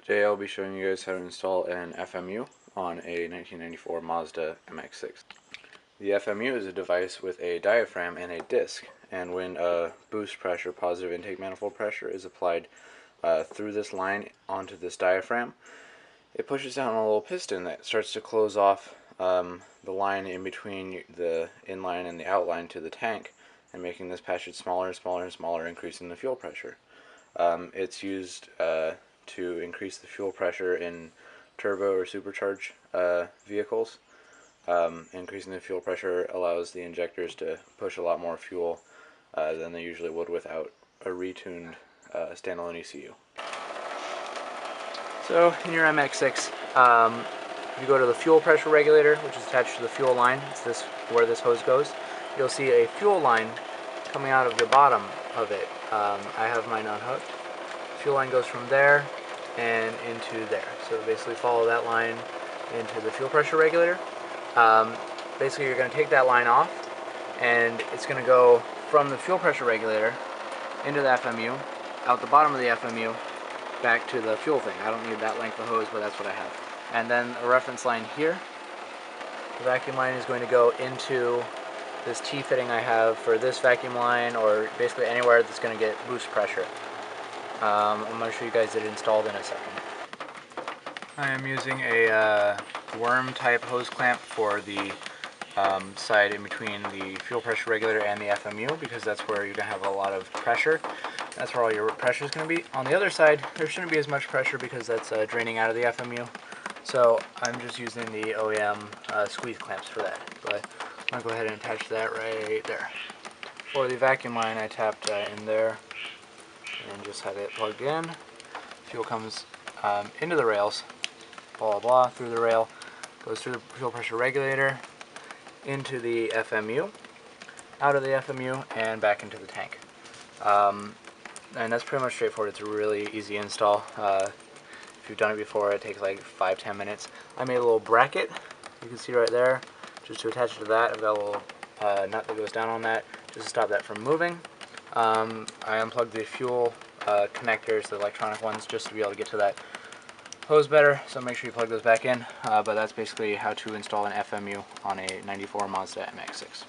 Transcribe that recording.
Today I'll be showing you guys how to install an FMU on a 1994 Mazda MX6. The FMU is a device with a diaphragm and a disc, and when boost pressure, positive intake manifold pressure, is applied through this line onto this diaphragm, it pushes down a little piston that starts to close off the line in between the inline and the outline to the tank, and making this passage smaller and smaller and smaller, increasing the fuel pressure. It's used to increase the fuel pressure in turbo or supercharged vehicles. Increasing the fuel pressure allows the injectors to push a lot more fuel than they usually would without a retuned standalone ECU. So in your MX6, if you go to the fuel pressure regulator, which is attached to the fuel line, it's where this hose goes, you'll see a fuel line coming out of the bottom of it. I have mine unhooked. Fuel line goes from there and into there. So basically follow that line into the fuel pressure regulator. Basically you're going to take that line off, and it's going to go from the fuel pressure regulator into the FMU, out the bottom of the FMU, back to the fuel thing. I don't need that length of hose, but that's what I have. And then a reference line here. The vacuum line is going to go into this T-fitting I have for this vacuum line, or basically anywhere that's going to get boost pressure. I'm going to show you guys it installed in a second. I am using a worm type hose clamp for the side in between the fuel pressure regulator and the FMU, because that's where you're going to have a lot of pressure. That's where all your pressure is going to be. On the other side, there shouldn't be as much pressure because that's draining out of the FMU. So I'm just using the OEM squeeze clamps for that. But I'm going to go ahead and attach that right there. For the vacuum line, I tapped in there and just had it plugged in. Fuel comes into the rails, blah blah blah, through the rail, goes through the fuel pressure regulator, into the FMU, out of the FMU, and back into the tank. And that's pretty much straightforward. It's a really easy install. If you've done it before, it takes like 5-10 minutes. I made a little bracket, you can see right there, just to attach it to that. I've got a little nut that goes down on that, just to stop that from moving. I unplugged the fuel connectors, the electronic ones, just to be able to get to that hose better, so make sure you plug those back in. But that's basically how to install an FMU on a 94 Mazda MX6.